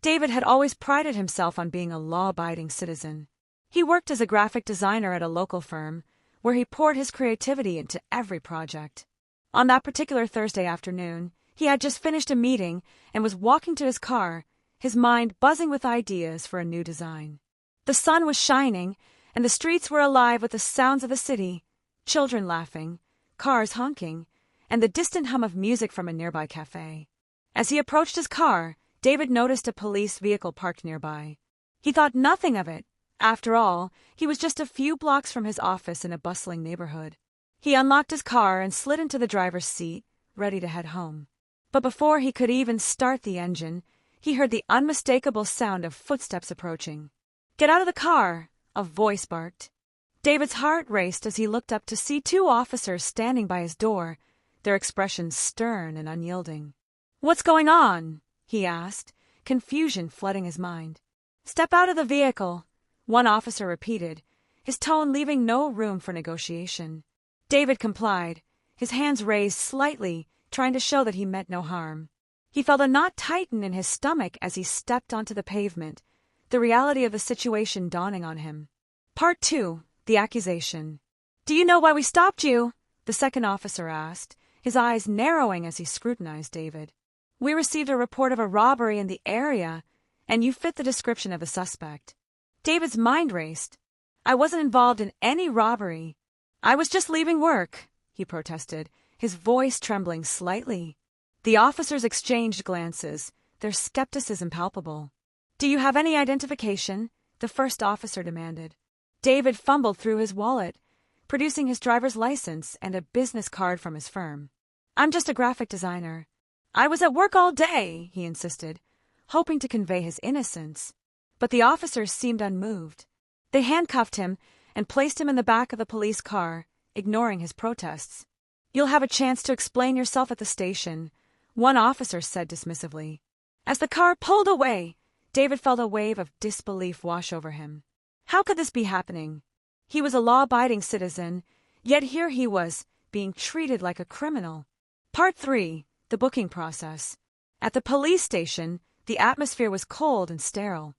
David had always prided himself on being a law-abiding citizen. He worked as a graphic designer at a local firm, where he poured his creativity into every project. On that particular Thursday afternoon, he had just finished a meeting and was walking to his car, his mind buzzing with ideas for a new design. The sun was shining, and the streets were alive with the sounds of the city, children laughing, cars honking, and the distant hum of music from a nearby cafe. As he approached his car, David noticed a police vehicle parked nearby. He thought nothing of it. After all, he was just a few blocks from his office in a bustling neighborhood. He unlocked his car and slid into the driver's seat, ready to head home. But before he could even start the engine, he heard the unmistakable sound of footsteps approaching. "Get out of the car!" a voice barked. David's heart raced as he looked up to see two officers standing by his door, their expressions stern and unyielding. "What's going on?" he asked, confusion flooding his mind. "Step out of the vehicle," one officer repeated, his tone leaving no room for negotiation. David complied, his hands raised slightly, trying to show that he meant no harm. He felt a knot tighten in his stomach as he stepped onto the pavement, the reality of the situation dawning on him. Part 2. The accusation. "Do you know why we stopped you?" the second officer asked, his eyes narrowing as he scrutinized David. "We received a report of a robbery in the area, and you fit the description of the suspect." David's mind raced. "I wasn't involved in any robbery. I was just leaving work," he protested, his voice trembling slightly. The officers exchanged glances, their skepticism palpable. "Do you have any identification?" the first officer demanded. David fumbled through his wallet, producing his driver's license and a business card from his firm. "I'm just a graphic designer." "I was at work all day," he insisted, hoping to convey his innocence. But the officers seemed unmoved. They handcuffed him and placed him in the back of the police car, ignoring his protests. "You'll have a chance to explain yourself at the station," one officer said dismissively. As the car pulled away, David felt a wave of disbelief wash over him. How could this be happening? He was a law-abiding citizen, yet here he was, being treated like a criminal. Part 3. The booking process. At the police station, the atmosphere was cold and sterile.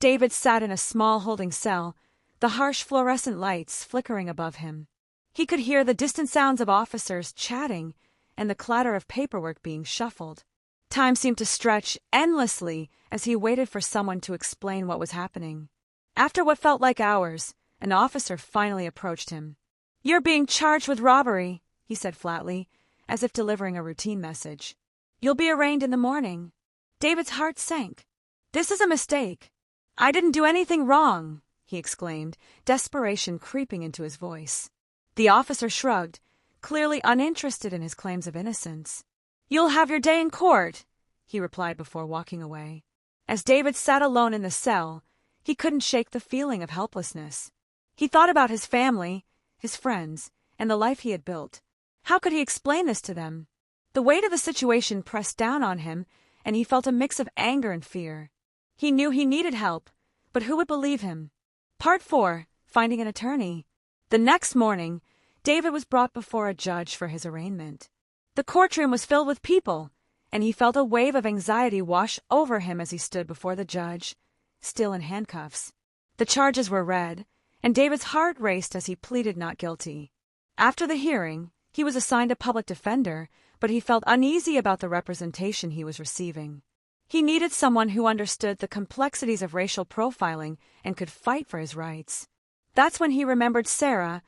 David sat in a small holding cell, the harsh fluorescent lights flickering above him. He could hear the distant sounds of officers chatting and the clatter of paperwork being shuffled. Time seemed to stretch endlessly as he waited for someone to explain what was happening. After what felt like hours, an officer finally approached him. "You're being charged with robbery," he said flatly, as if delivering a routine message. "You'll be arraigned in the morning." David's heart sank. "This is a mistake. I didn't do anything wrong," he exclaimed, desperation creeping into his voice. The officer shrugged, clearly uninterested in his claims of innocence. "You'll have your day in court," he replied before walking away. As David sat alone in the cell, he couldn't shake the feeling of helplessness. He thought about his family, his friends, and the life he had built. How could he explain this to them? The weight of the situation pressed down on him, and he felt a mix of anger and fear. He knew he needed help, but who would believe him? Part 4. Finding an attorney. The next morning, David was brought before a judge for his arraignment. The courtroom was filled with people, and he felt a wave of anxiety wash over him as he stood before the judge, still in handcuffs. The charges were read, and David's heart raced as he pleaded not guilty. After the hearing, he was assigned a public defender, but he felt uneasy about the representation he was receiving. He needed someone who understood the complexities of racial profiling and could fight for his rights. That's when he remembered Sarah,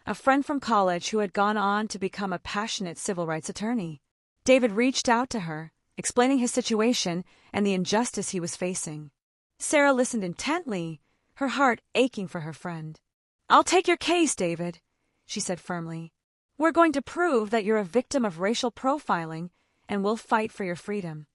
a friend from college who had gone on to become a passionate civil rights attorney. David reached out to her, explaining his situation and the injustice he was facing. Sarah listened intently, her heart aching for her friend. "I'll take your case, David," she said firmly. "We're going to prove that you're a victim of racial profiling, and we'll fight for your freedom."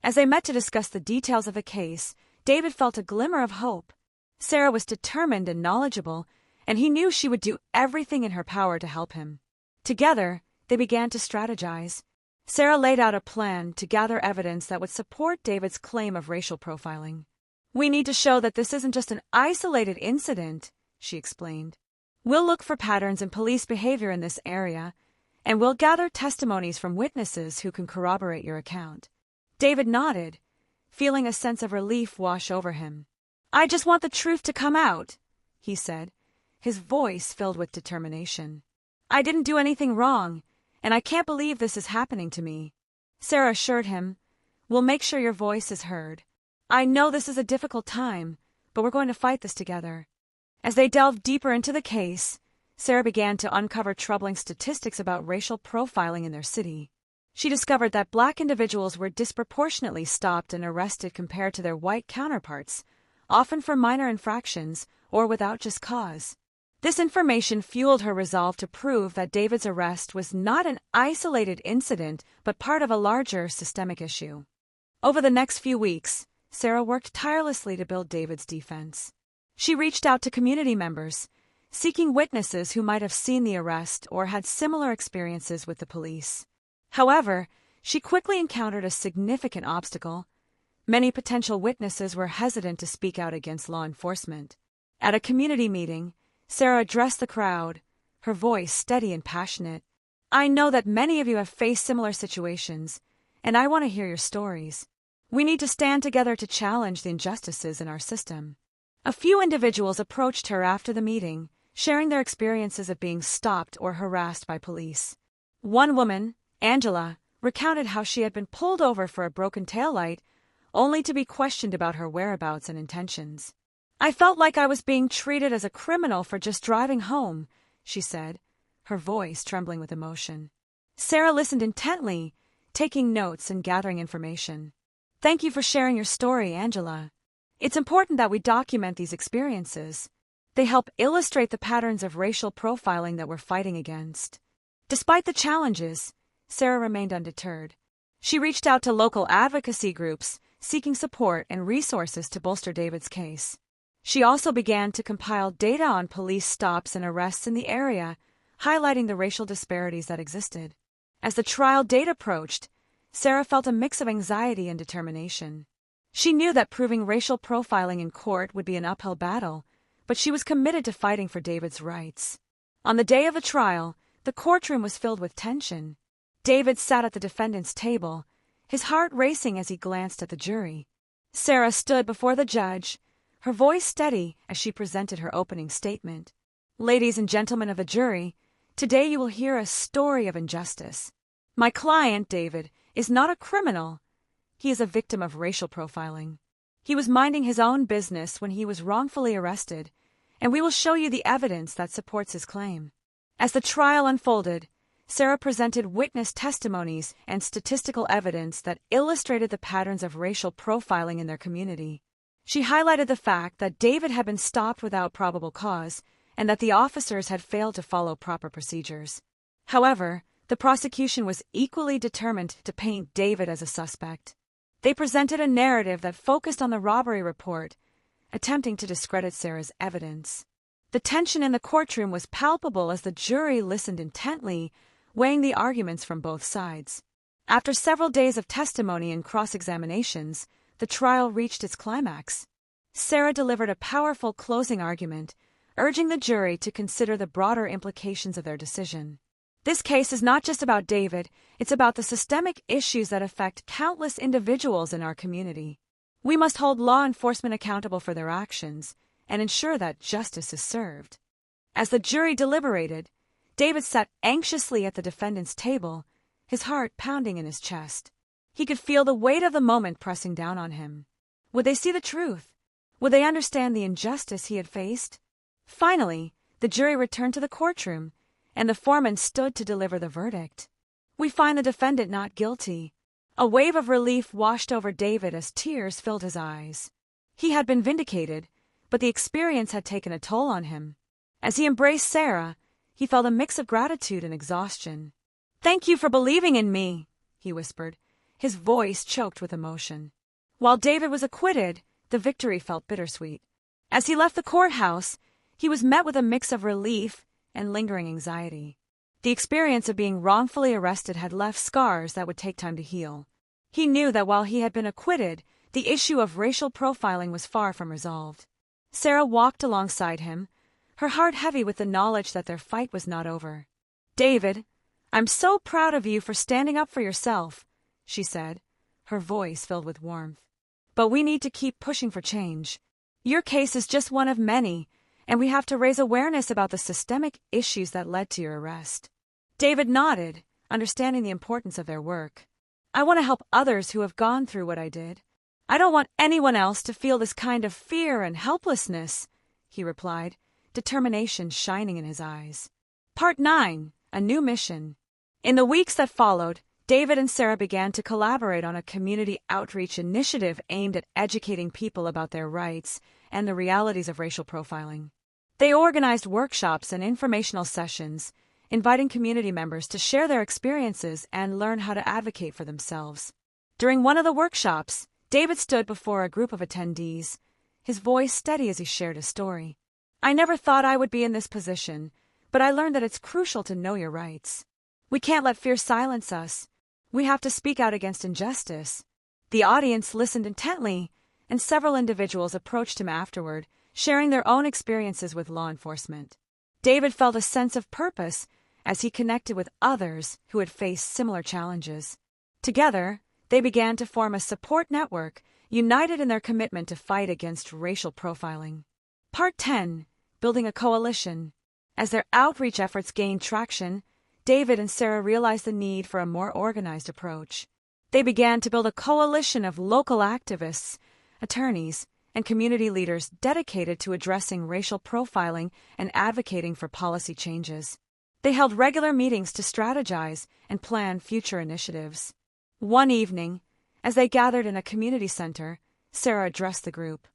As they met to discuss the details of the case, David felt a glimmer of hope. Sarah was determined and knowledgeable, and he knew she would do everything in her power to help him. Together, they began to strategize. Sarah laid out a plan to gather evidence that would support David's claim of racial profiling. "We need to show that this isn't just an isolated incident," she explained. "We'll look for patterns in police behavior in this area, and we'll gather testimonies from witnesses who can corroborate your account." David nodded, feeling a sense of relief wash over him. "I just want the truth to come out," he said, his voice filled with determination. "I didn't do anything wrong, and I can't believe this is happening to me." Sarah assured him, "We'll make sure your voice is heard. I know this is a difficult time, but we're going to fight this together." As they delved deeper into the case, Sarah began to uncover troubling statistics about racial profiling in their city. She discovered that Black individuals were disproportionately stopped and arrested compared to their white counterparts, often for minor infractions or without just cause. This information fueled her resolve to prove that David's arrest was not an isolated incident but part of a larger systemic issue. Over the next few weeks, Sarah worked tirelessly to build David's defense. She reached out to community members, seeking witnesses who might have seen the arrest or had similar experiences with the police. However, she quickly encountered a significant obstacle. Many potential witnesses were hesitant to speak out against law enforcement. At a community meeting, Sarah addressed the crowd, her voice steady and passionate. "I know that many of you have faced similar situations, and I want to hear your stories. We need to stand together to challenge the injustices in our system." A few individuals approached her after the meeting, sharing their experiences of being stopped or harassed by police. One woman, Angela, recounted how she had been pulled over for a broken taillight, only to be questioned about her whereabouts and intentions. "I felt like I was being treated as a criminal for just driving home," she said, her voice trembling with emotion. Sarah listened intently, taking notes and gathering information. "Thank you for sharing your story, Angela. It's important that we document these experiences. They help illustrate the patterns of racial profiling that we're fighting against." Despite the challenges, Sarah remained undeterred. She reached out to local advocacy groups, seeking support and resources to bolster David's case. She also began to compile data on police stops and arrests in the area, highlighting the racial disparities that existed. As the trial date approached, Sarah felt a mix of anxiety and determination. She knew that proving racial profiling in court would be an uphill battle, but she was committed to fighting for David's rights. On the day of the trial, the courtroom was filled with tension. David sat at the defendant's table, his heart racing as he glanced at the jury. Sarah stood before the judge, her voice steady as she presented her opening statement. "Ladies and gentlemen of the jury, today you will hear a story of injustice. My client, David, is not a criminal. He is a victim of racial profiling. He was minding his own business when he was wrongfully arrested, and we will show you the evidence that supports his claim." As the trial unfolded, Sarah presented witness testimonies and statistical evidence that illustrated the patterns of racial profiling in their community. She highlighted the fact that David had been stopped without probable cause and that the officers had failed to follow proper procedures. However, the prosecution was equally determined to paint David as a suspect. They presented a narrative that focused on the robbery report, attempting to discredit Sarah's evidence. The tension in the courtroom was palpable as the jury listened intently, weighing the arguments from both sides. After several days of testimony and cross-examinations, the trial reached its climax. Sarah delivered a powerful closing argument, urging the jury to consider the broader implications of their decision. "This case is not just about David, it's about the systemic issues that affect countless individuals in our community. We must hold law enforcement accountable for their actions and ensure that justice is served." As the jury deliberated, David sat anxiously at the defendant's table, his heart pounding in his chest. He could feel the weight of the moment pressing down on him. Would they see the truth? Would they understand the injustice he had faced? Finally, the jury returned to the courtroom, and the foreman stood to deliver the verdict. "We find the defendant not guilty." A wave of relief washed over David as tears filled his eyes. He had been vindicated, but the experience had taken a toll on him. As he embraced Sarah, he felt a mix of gratitude and exhaustion. "Thank you for believing in me," he whispered, his voice choked with emotion. While David was acquitted, the victory felt bittersweet. As he left the courthouse, he was met with a mix of relief and lingering anxiety. The experience of being wrongfully arrested had left scars that would take time to heal. He knew that while he had been acquitted, the issue of racial profiling was far from resolved. Sarah walked alongside him, her heart heavy with the knowledge that their fight was not over. "David, I'm so proud of you for standing up for yourself," she said, her voice filled with warmth. but we need to keep pushing for change. Your case is just one of many, and we have to raise awareness about the systemic issues that led to your arrest." David nodded, understanding the importance of their work. "I want to help others who have gone through what I did. I don't want anyone else to feel this kind of fear and helplessness," he replied, determination shining in his eyes. Part 9. A New Mission. In the weeks that followed, David and Sarah began to collaborate on a community outreach initiative aimed at educating people about their rights and the realities of racial profiling. They organized workshops and informational sessions, inviting community members to share their experiences and learn how to advocate for themselves. During one of the workshops, David stood before a group of attendees, his voice steady as he shared his story. "I never thought I would be in this position, but I learned that it's crucial to know your rights. We can't let fear silence us. We have to speak out against injustice." The audience listened intently, and several individuals approached him afterward, sharing their own experiences with law enforcement. David felt a sense of purpose as he connected with others who had faced similar challenges. Together, they began to form a support network, united in their commitment to fight against racial profiling. Part 10. Building a Coalition. As their outreach efforts gained traction, David and Sarah realized the need for a more organized approach. They began to build a coalition of local activists, attorneys, and community leaders dedicated to addressing racial profiling and advocating for policy changes. They held regular meetings to strategize and plan future initiatives. One evening, as they gathered in a community center, Sarah addressed the group.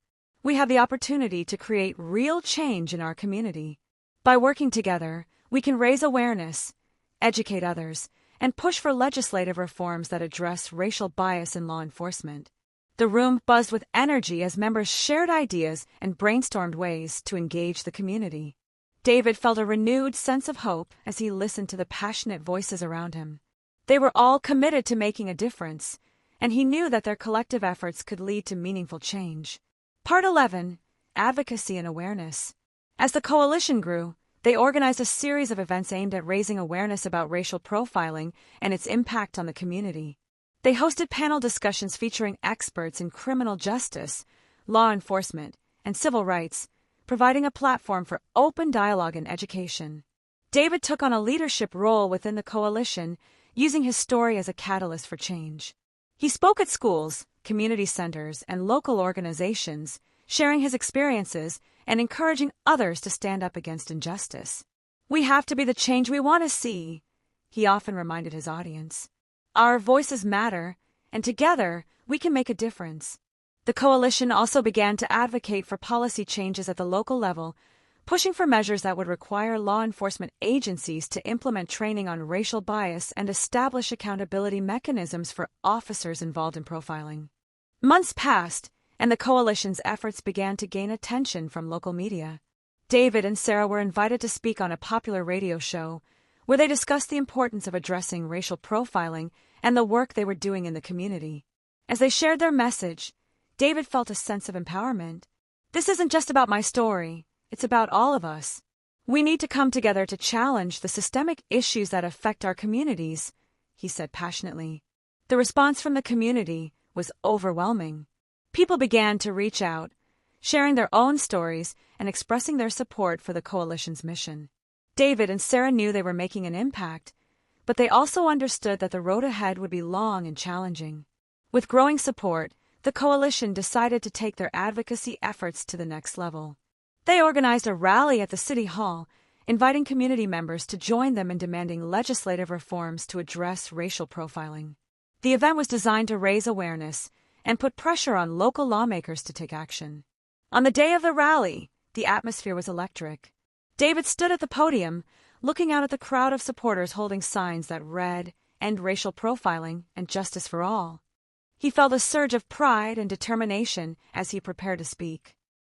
"We have the opportunity to create real change in our community. By working together, we can raise awareness, educate others, and push for legislative reforms that address racial bias in law enforcement." The room buzzed with energy as members shared ideas and brainstormed ways to engage the community. David felt a renewed sense of hope as he listened to the passionate voices around him. They were all committed to making a difference, and he knew that their collective efforts could lead to meaningful change. Part 11. Advocacy and Awareness. As the coalition grew, they organized a series of events aimed at raising awareness about racial profiling and its impact on the community. They hosted panel discussions featuring experts in criminal justice, law enforcement, and civil rights, providing a platform for open dialogue and education. David took on a leadership role within the coalition, using his story as a catalyst for change. He spoke at schools, community centers, and local organizations, sharing his experiences and encouraging others to stand up against injustice. "We have to be the change we want to see," he often reminded his audience. "Our voices matter, and together we can make a difference." The coalition also began to advocate for policy changes at the local level, pushing for measures that would require law enforcement agencies to implement training on racial bias and establish accountability mechanisms for officers involved in profiling. Months passed, and the coalition's efforts began to gain attention from local media. David and Sarah were invited to speak on a popular radio show, where they discussed the importance of addressing racial profiling and the work they were doing in the community. As they shared their message, David felt a sense of empowerment. "This isn't just about my story, it's about all of us. We need to come together to challenge the systemic issues that affect our communities," he said passionately. The response from the community was overwhelming. People began to reach out, sharing their own stories and expressing their support for the coalition's mission. David and Sarah knew they were making an impact, but they also understood that the road ahead would be long and challenging. With growing support, the coalition decided to take their advocacy efforts to the next level. They organized a rally at the City Hall, inviting community members to join them in demanding legislative reforms to address racial profiling. The event was designed to raise awareness and put pressure on local lawmakers to take action. On the day of the rally, the atmosphere was electric. David stood at the podium, looking out at the crowd of supporters holding signs that read, "End racial profiling and justice for all." He felt a surge of pride and determination as he prepared to speak.